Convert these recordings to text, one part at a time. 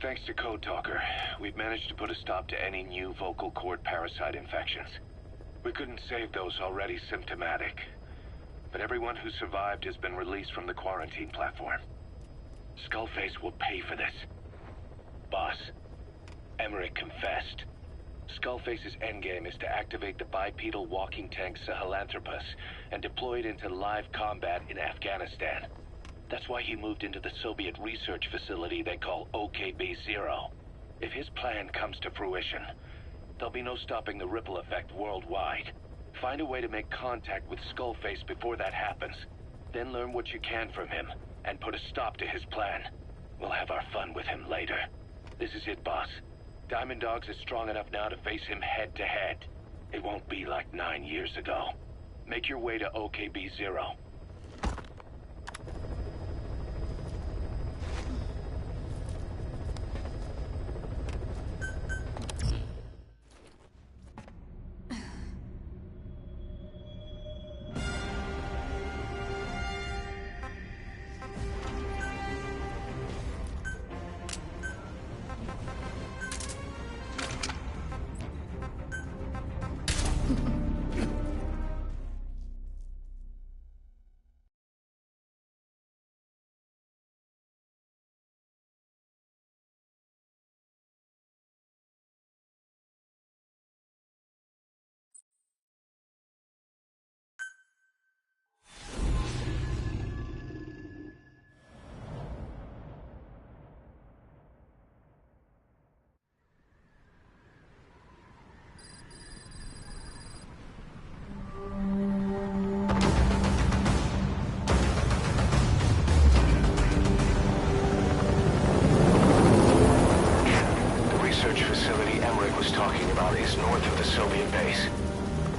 Thanks to Code Talker, we've managed to put a stop to any new vocal cord parasite infections. We couldn't save those already symptomatic, but everyone who survived has been released from the quarantine platform. Skullface will pay for this. Boss, Emmerich confessed. Skullface's endgame is to activate the bipedal walking tank Sahelanthropus and deploy it into live combat in Afghanistan. That's why he moved into the Soviet research facility they call OKB-0. If his plan comes to fruition, there'll be no stopping the ripple effect worldwide. Find a way to make contact with Skullface before that happens. Then learn what you can from him, and put a stop to his plan. We'll have our fun with him later. This is it, boss. Diamond Dogs is strong enough now to face him head-to-head. It won't be like 9 years ago. Make your way to OKB-0.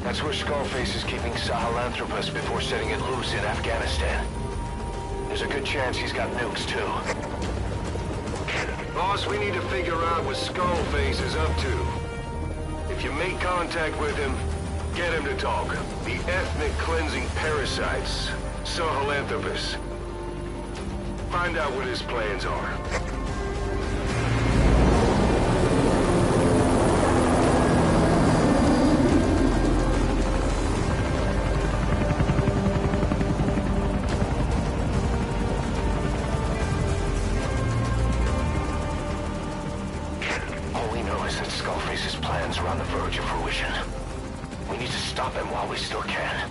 That's where Skullface is keeping Sahelanthropus before setting it loose in Afghanistan. There's a good chance he's got nukes, too. Boss, we need to figure out what Skullface is up to. If you make contact with him, get him to talk. The ethnic cleansing parasites, Sahelanthropus. Find out what his plans are. Skullface's plans are on the verge of fruition. We need to stop him while we still can.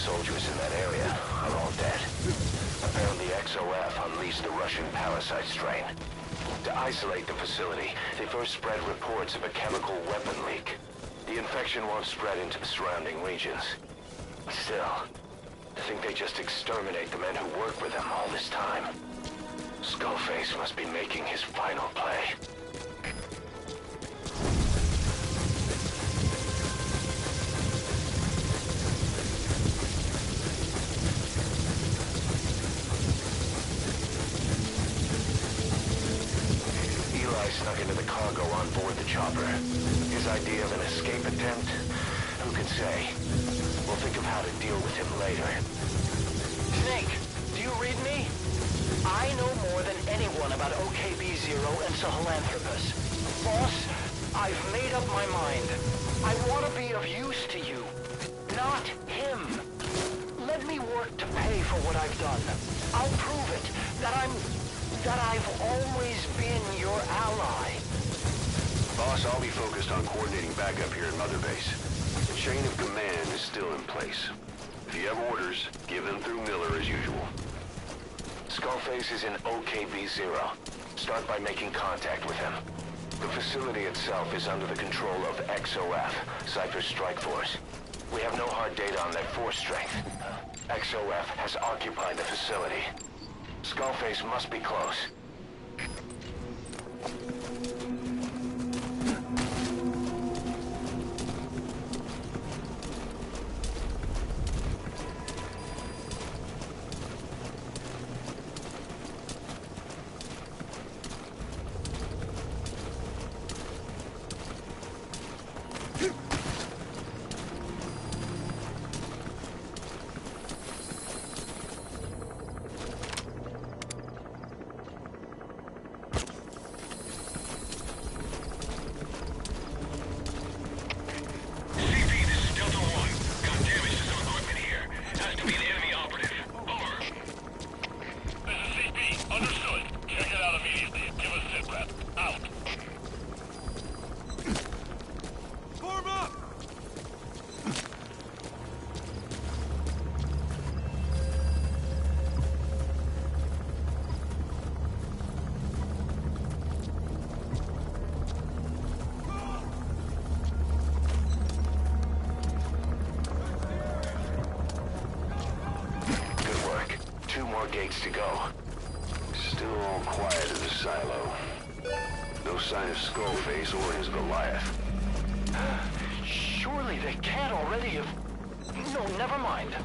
Soldiers in that area are all dead. Apparently XOF unleashed the Russian parasite strain. To isolate the facility, they first spread reports of a chemical weapon leak. The infection won't spread into the surrounding regions. Still, I think they just exterminate the men who worked with them all this time. Skullface must be making his final play. Snuck into the cargo on board the chopper. His idea of an escape attempt? Who can say? We'll think of how to deal with him later. Snake, do you read me? I know more than anyone about OKB-0 and Sahelanthropus. Boss, I've made up my mind. I want to be of use to you, not him. Let me work to pay for what I've done. I'll prove it, that I've always been your ally. Boss, I'll be focused on coordinating backup here at Mother Base. The chain of command is still in place. If you have orders, give them through Miller as usual. Skullface is in OKB-0. Start by making contact with him. The facility itself is under the control of XOF, Cypher's Strike Force. We have no hard data on their force strength. XOF has occupied the facility. Skullface must be close. Gates to go. Still quiet in the silo. No sign of Skullface or his Goliath. Surely they can't already have... No, never mind.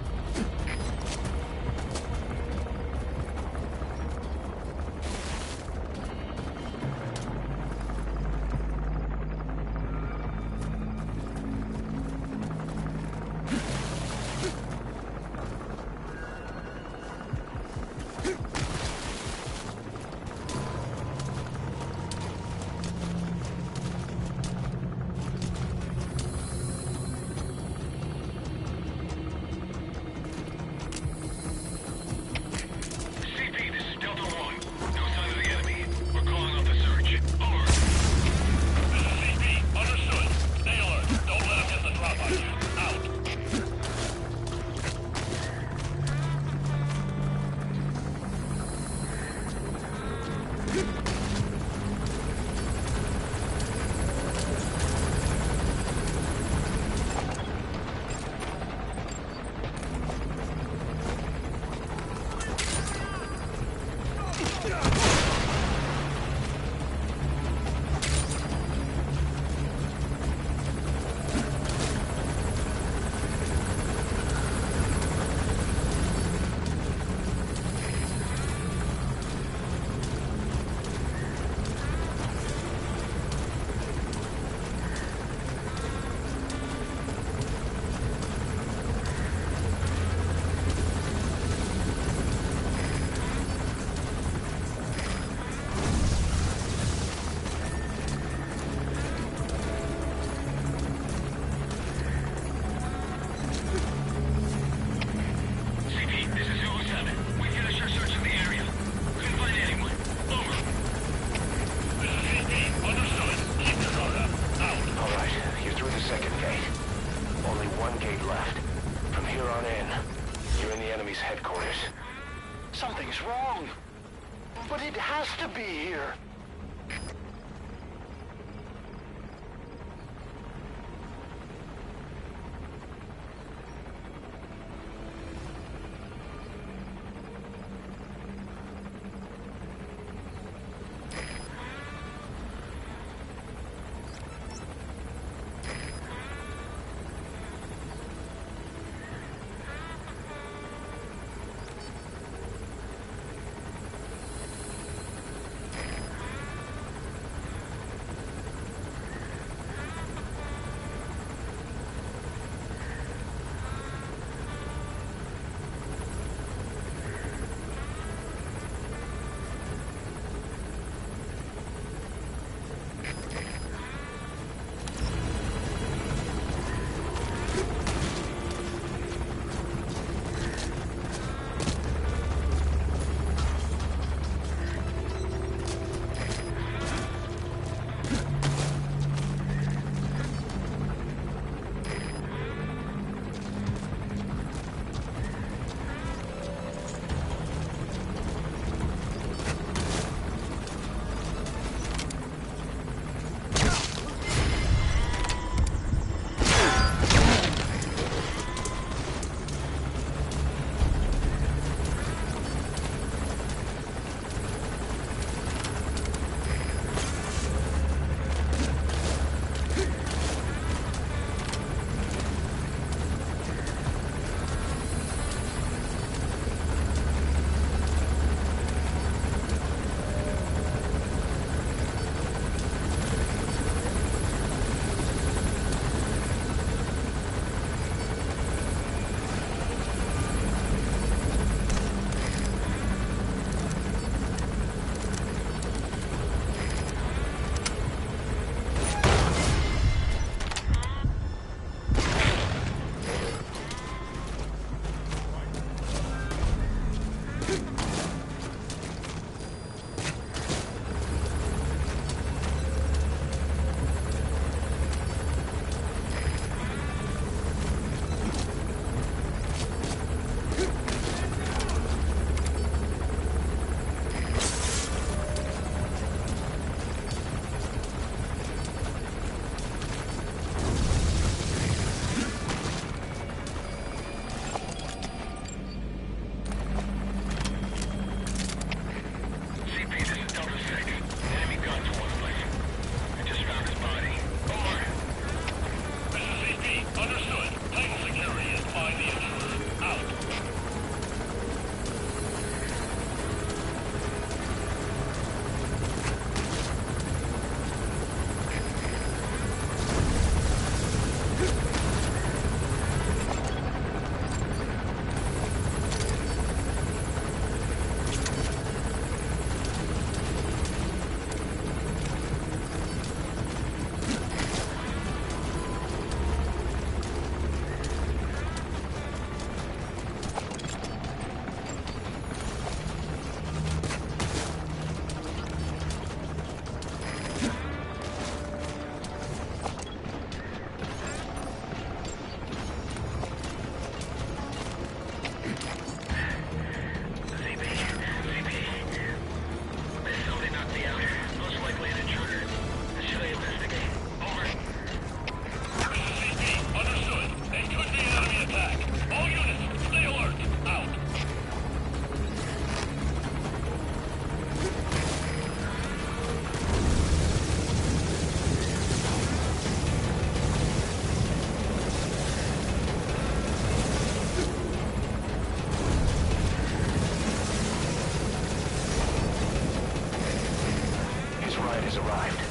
has arrived.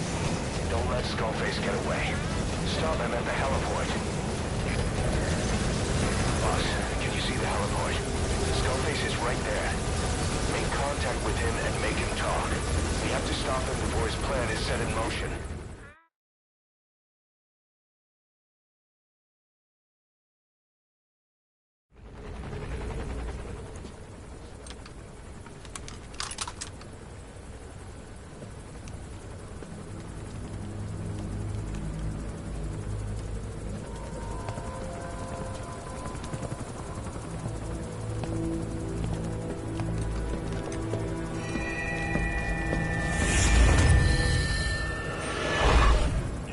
Don't let Skullface get away. Stop him at the heliport. Boss, can you see the heliport? Skullface is right there. Make contact with him and make him talk. We have to stop him before his plan is set in motion.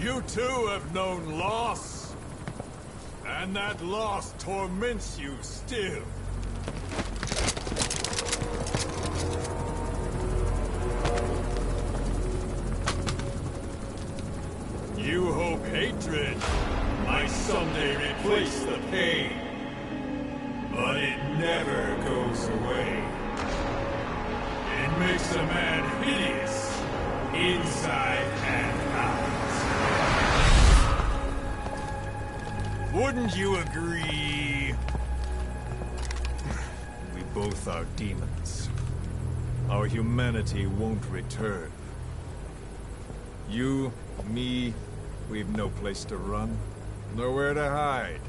You too have known loss, and that loss torments you still. You hope hatred might someday replace the pain, but it never goes away. It makes a man hideous, inside and out. Wouldn't you agree? We both are demons. Our humanity won't return. You, me, we've no place to run, nowhere to hide.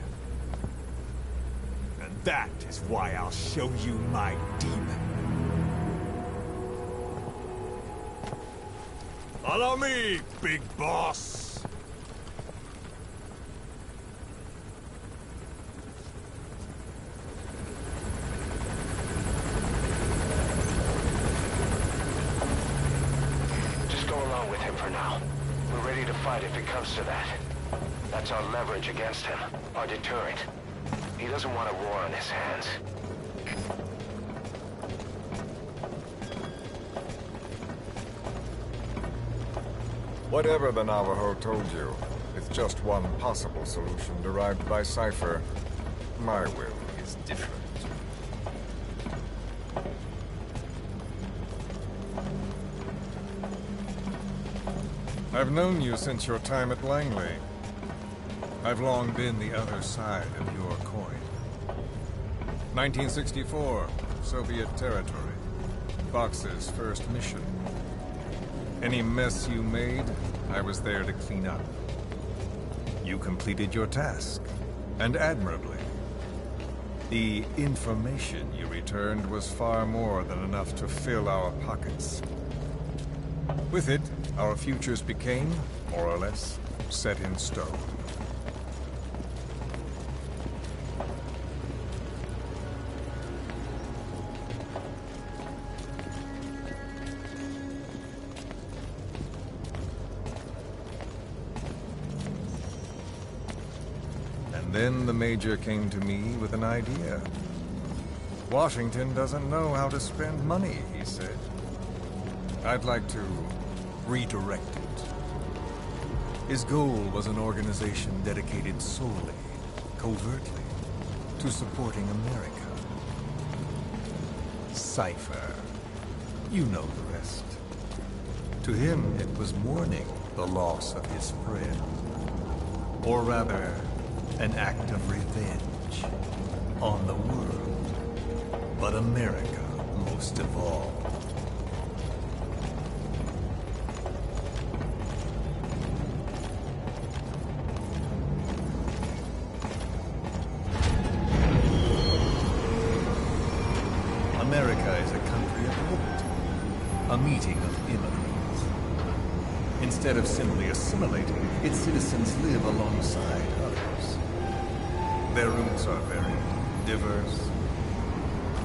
And that is why I'll show you my demon. Follow me, big boss! If it comes to that. That's our leverage against him, our deterrent. He doesn't want a war on his hands. Whatever the Navajo told you, it's just one possible solution derived by Cypher. My will is different. I've known you since your time at Langley. I've long been the other side of your coin. 1964, Soviet territory. Fox's first mission. Any mess you made, I was there to clean up. You completed your task, and admirably. The information you returned was far more than enough to fill our pockets. With it, our futures became, more or less, set in stone. And then the Major came to me with an idea. Washington doesn't know how to spend money, he said. I'd like to redirect it. His goal was an organization dedicated solely, covertly, to supporting America. Cypher. You know the rest. To him, it was mourning the loss of his friend. Or rather, an act of revenge on the world. But America most of all. America is a country of liberty, a meeting of immigrants. Instead of simply assimilating, its citizens live alongside others. Their roots are varied, diverse.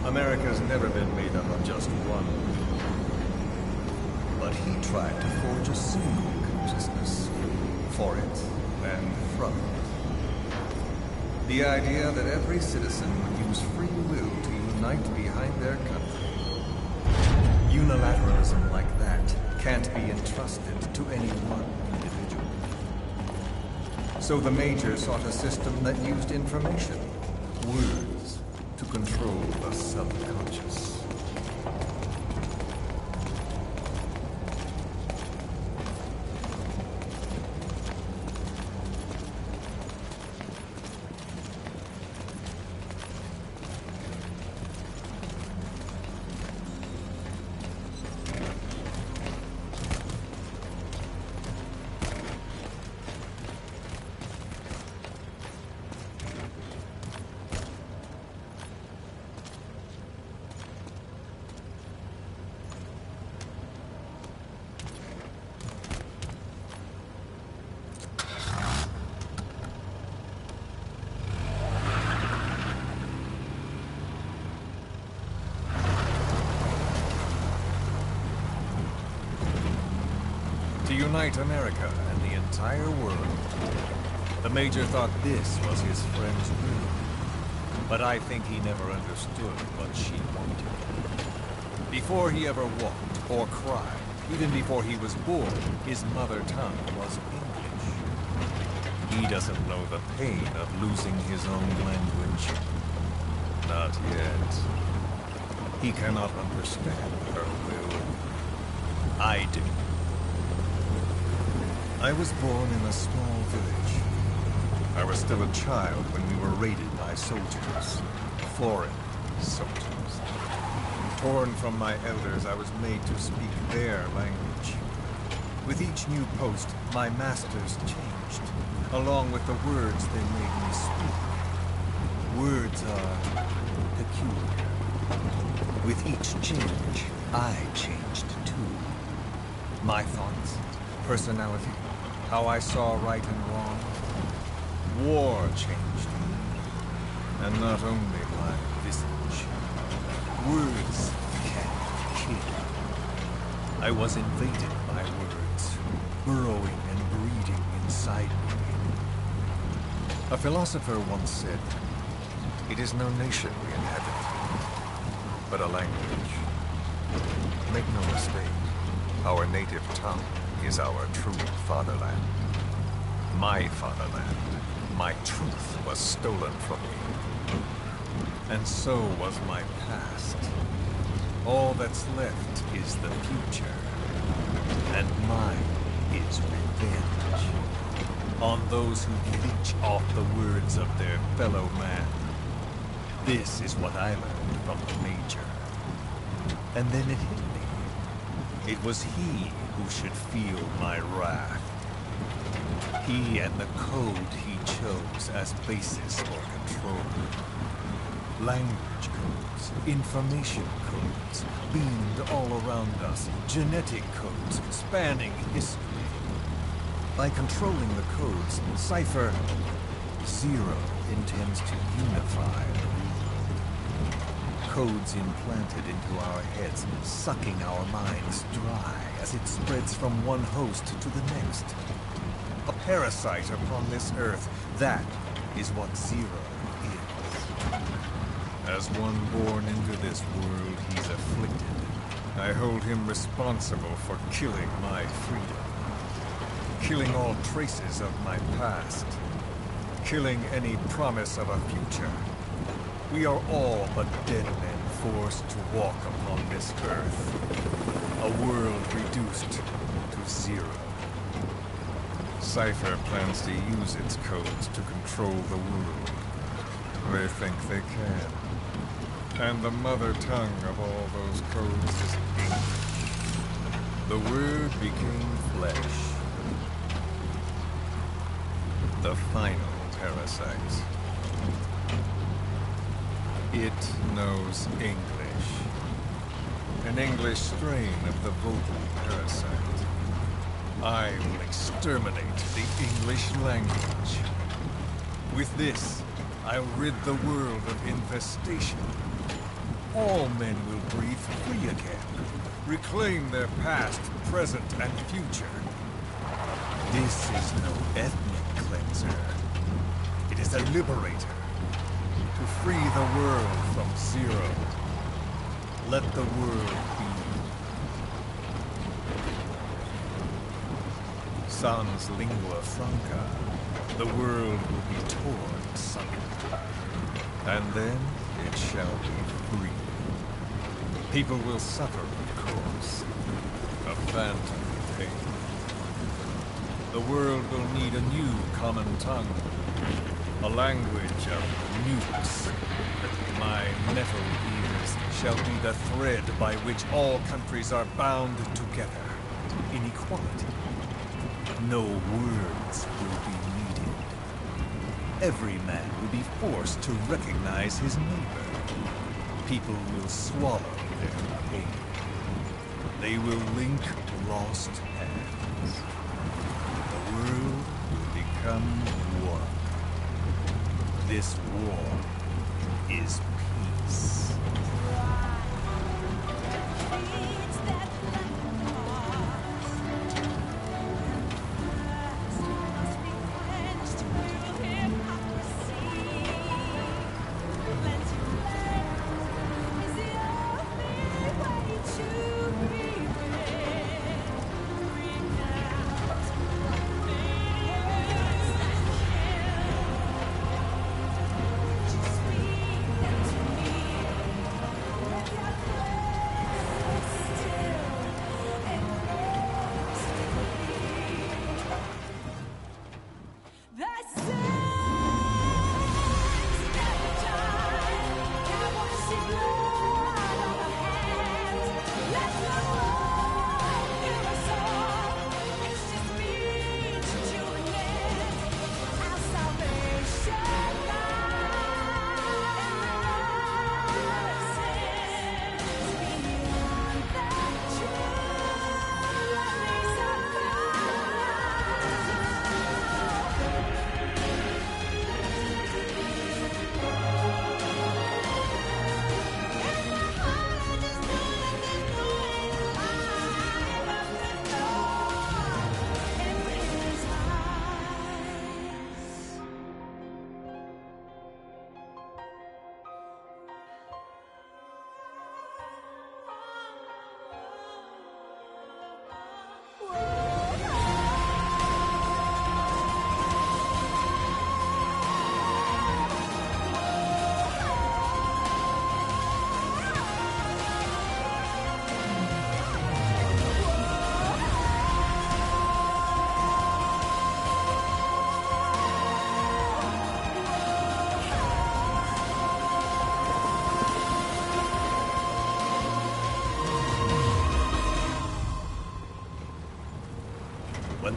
America's never been made up of just one group. But he tried to forge a single consciousness, for it and from it. The idea that every citizen would use free will to unite behind their country. Unilateralism like that can't be entrusted to any one individual. So the Major sought a system that used information, words, to control the subconscious. unite America and the entire world. The Major thought this was his friend's dream. But I think he never understood what she wanted. Before he ever walked or cried, even before he was born, his mother tongue was English. He doesn't know the pain of losing his own language. Not yet. He cannot understand her will. I do. I was born in a small village. I was still a child when we were raided by soldiers. Foreign soldiers. Torn from my elders, I was made to speak their language. With each new post, my masters changed, along with the words they made me speak. Words are peculiar. With each change, I changed too. My thoughts, personality, how I saw right and wrong. War changed me. And not only my visage. Words can kill. I was invaded by words, burrowing and breeding inside me. A philosopher once said, "It is no nation we inhabit, but a language." Make no mistake, our native tongue is our true fatherland. My fatherland, my truth was stolen from me. And so was my past. All that's left is the future. And mine is revenge. On those who leech off the words of their fellow man. This is what I learned from the Major. And then it hit me. It was he who should feel my wrath. He and the code he chose as basis for control. Language codes, information codes, beamed all around us, genetic codes spanning history. By controlling the codes, Cypher Zero intends to unify the world. Codes implanted into our heads, sucking our minds dry as it spreads from one host to the next. A parasite upon this earth, that is what Zero is. As one born into this world, he's afflicted. I hold him responsible for killing my freedom. Killing all traces of my past. Killing any promise of a future. We are all but dead men forced to walk upon this earth. A world reduced to zero. Cypher plans to use its codes to control the world. They think they can. And the mother tongue of all those codes is English. The word became flesh. The final parasite. It knows English. An English strain of the vocal parasite. I will exterminate the English language. With this, I'll rid the world of infestation. All men will breathe free again, reclaim their past, present, and future. This is no ethnic cleanser. It is a liberator. To free the world from Zero. Let the world be. Sans lingua franca, the world will be torn asunder. And then it shall be free. People will suffer, of course. A phantom pain. The world will need a new common tongue. A language of nukes. My metal ears shall be the thread by which all countries are bound together. In equality. No words will be needed. Every man will be forced to recognize his neighbor. People will swallow their pain. They will link lost hands. The world will become one. This war is peace.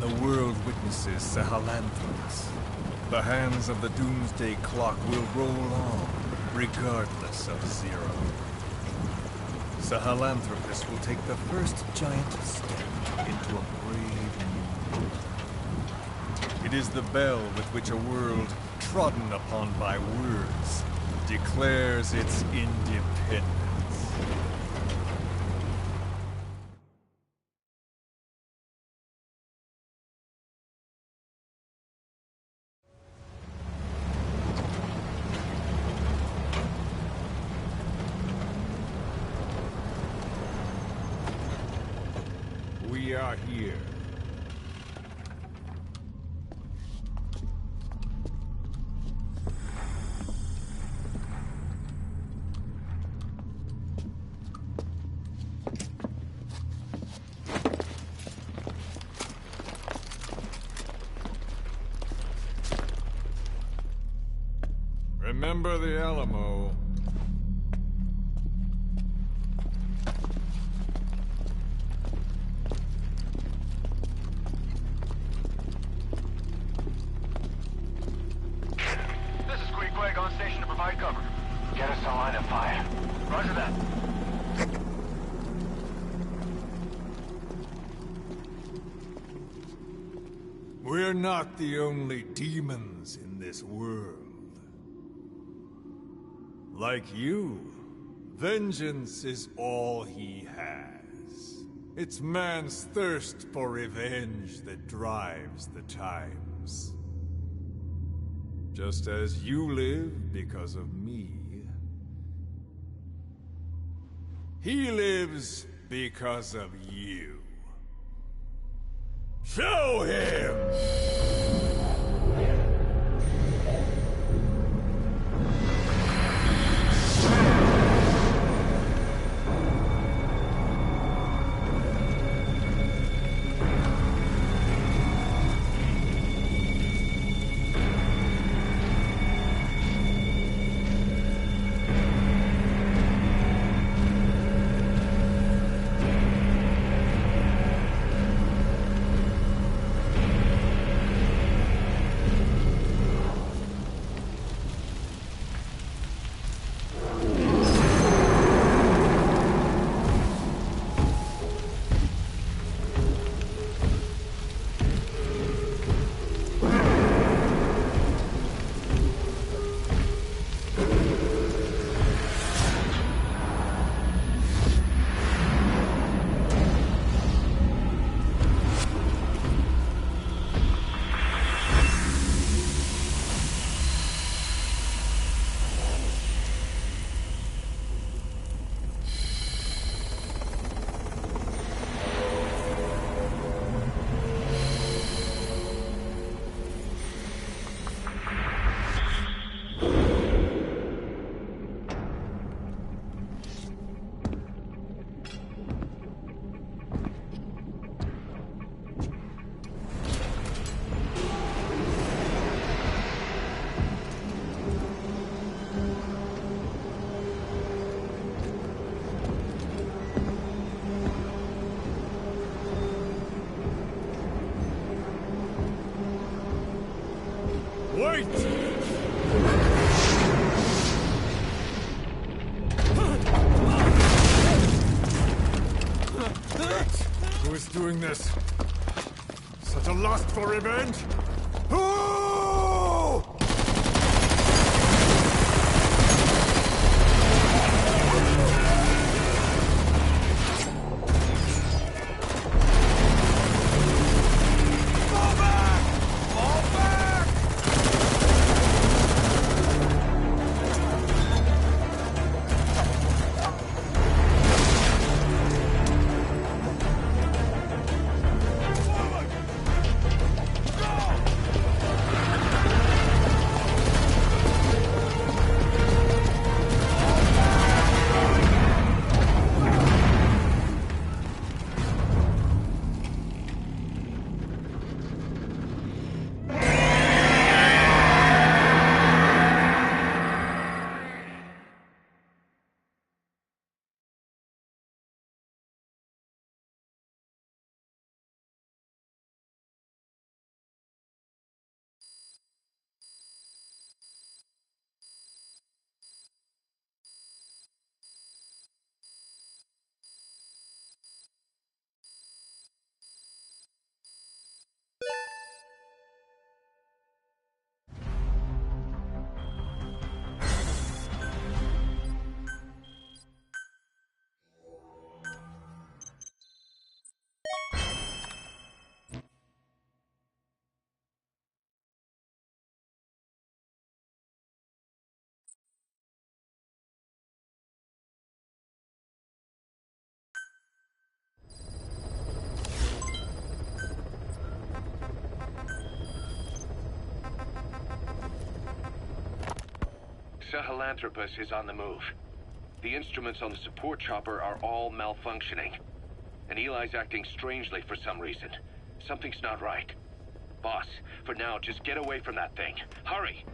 and the world witnesses Sahelanthropus, the hands of the Doomsday Clock will roll on, regardless of Zero. Sahelanthropus will take the first giant step into a brave new world. It is the bell with which a world trodden upon by words declares its independence. We are here. Remember the Alamo. This is Queequeg on station to provide cover. Get us a line of fire. Roger that. We're not the only demons in this world. Like you, vengeance is all he has. It's man's thirst for revenge that drives the times. Just as you live because of me, he lives because of you. Show him! Wait! Who is doing this? Such a lust for revenge? Who? Sahelanthropus is on the move. The instruments on the support chopper are all malfunctioning. And Eli's acting strangely for some reason. Something's not right. Boss, for now, just get away from that thing. Hurry!